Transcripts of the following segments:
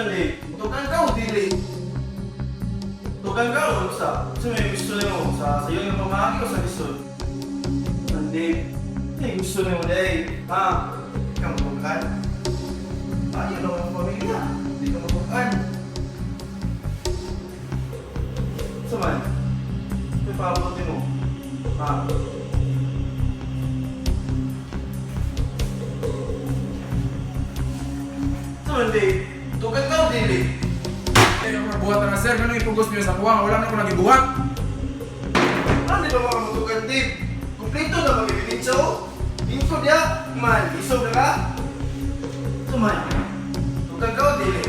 man eh. Tukan ka o dili? Tukan ka o sa? Gusto mo yung gusto mo sa iyo yung pamahagi o sa gusto? Hindi. Hindi gusto mo dahil. Ha? Ikaw tukan? Ayaw lang ang pamilya. Hindi ka matukan. Saman? Ito papabuti mo. Ha? Saman di? Tukan ka o dili? Ay, ang buhat na sir, ano ipugos niyo sa kuwang? Wala na ko nagibuhat. Ano di ba mga matukan di? Kumplito na mag-ebidensya o? Info dia, man, isog na ka? Saman? Tukan ka o dili?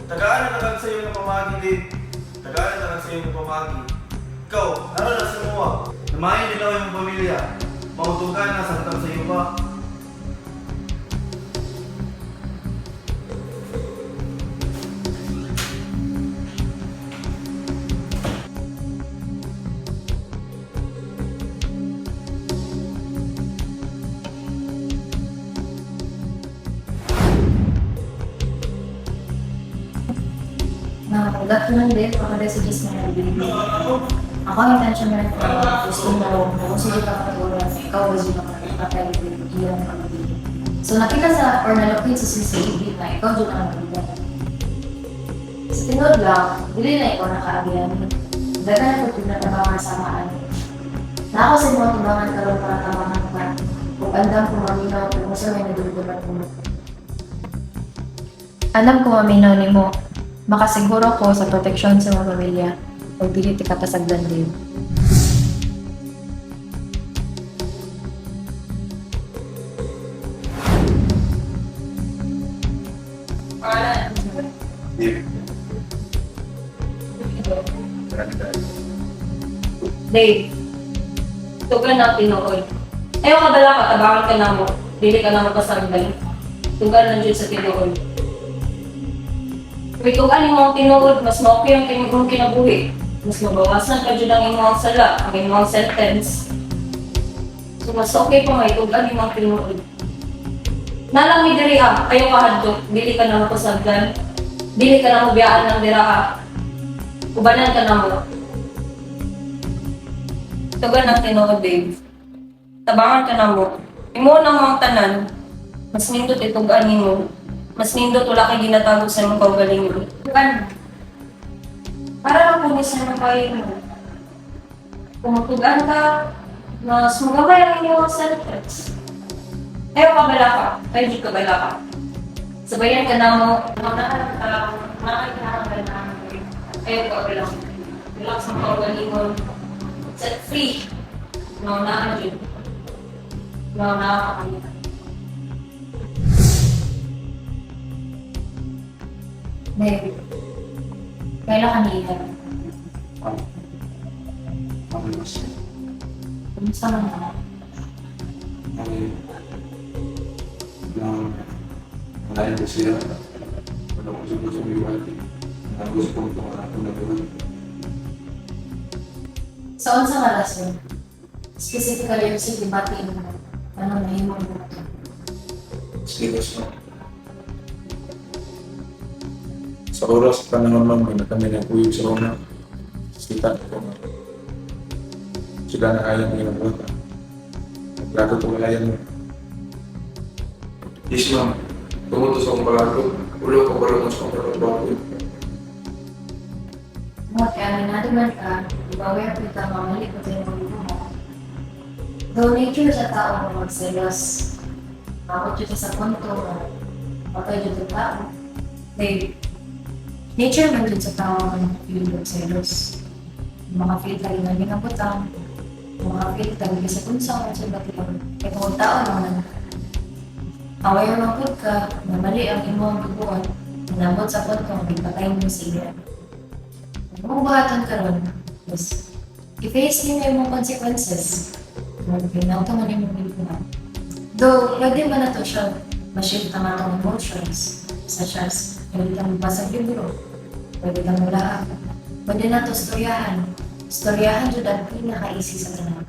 Tagaan na lang sa'yo ng pamagi di. Tagaan na lang sa'yo ng pamagi. Ikaw, naroon na sa muwa. Namahin nila yung pamilya. Mautukan na sa hatang sa'yo pa. Nakakulat ko lang din, messages na nabibigay. Ako ang intention na gusto mo, kung sige ka katulad, ikaw gusto ka kapatay, ilang pamilya. So nakita sa, or nalapit sa CCTV na ikaw doon ang nabibigay. Sa tinod lang, hindi na ikaw nakaabihan. Daga na kung tinatabangan samaan. Na ako sa mga tubangan karoon para tabangan ka. Kung andam kung maminaw, kung gusto may nadulugan mo. Alam ko maminaw ni mo. Makasiguro ko sa proteksyon sa mga pamilya o dili ti kapasagdan din. Dave, tugan na tinuod. Ayaw ka dala ka, tabangan ka na mo. Dili ka na mapasagdan. Tugan na dyan sa tinuod. Kung tugan mo ang tinuod, mas maokay ang kanyang kinabuhi. Mas mabawasan ka dyan ang imong sala, ang imong sentence. So mas okay pa may tugan mo ang tinuod. Nalang diri ayaw ka hadlok, dili ka na mapasagdan. Dili ka na mabiyaan ng dira ubanan ka na mo. Tugan ang tinuod, Dave. Tabangan ka na mo. Imo nang mga tanan, mas nindot itugan mo. Mas nindot wala kay ginatago sa imong kaugalingon. Tugan. Para lang punis na kayo mo. Kung tugan ka, mas magabay ang inyong sentence. Ayaw ka bala ka, ayaw di ka bala ka. Sabayan ka na mo, nakakita ka na ayaw ka bala ka. Relax ang kaugalingon. Set free. No, na yun. No, nakakakita. Dave, kailan kanina? Kumusta man na? Malayan ko siya. Wala ko siguro sa miwati. Gusto ko ito na gawin. Saan sa malasyon? Specifically yung sige bati mo. Ano na yung mga buto? Serious na. Sa oras pa naman man na kami naguyog sa una. Kita ko na. Sila na ayaw ng ilang bata. Naglato ito malayan mo. Yes, ma'am. Tumutos akong balato. Ulo ko balato sa akong balato. Mo, kaya naman ka, ibaway ang pita mamali ko tayo ng buho. Though nature sa tao mo magselos, ako dito sa punto mo, patay dito tao. Dave, nature man dito sa tao mo feel magselos. Mga feel tayo na ginabutang, mga feel tayo sa punsang at sa batang. Kaya kung tao naman, away ang mapod ka, namali ang imong bubuan, nabot sa punto, magpatay mo siya. Kung buhatan ka ron, yes, i-face niyo yung mga consequences. Pinauto mo yung mga. Though, pwede ba na to siya ma-shift naman itong emotions, such as, pwede kang magbasa ng libro, pwede kang mulahan, pwede na to storyahan. Storyahan dyan ang pinaka-easy sa tanong.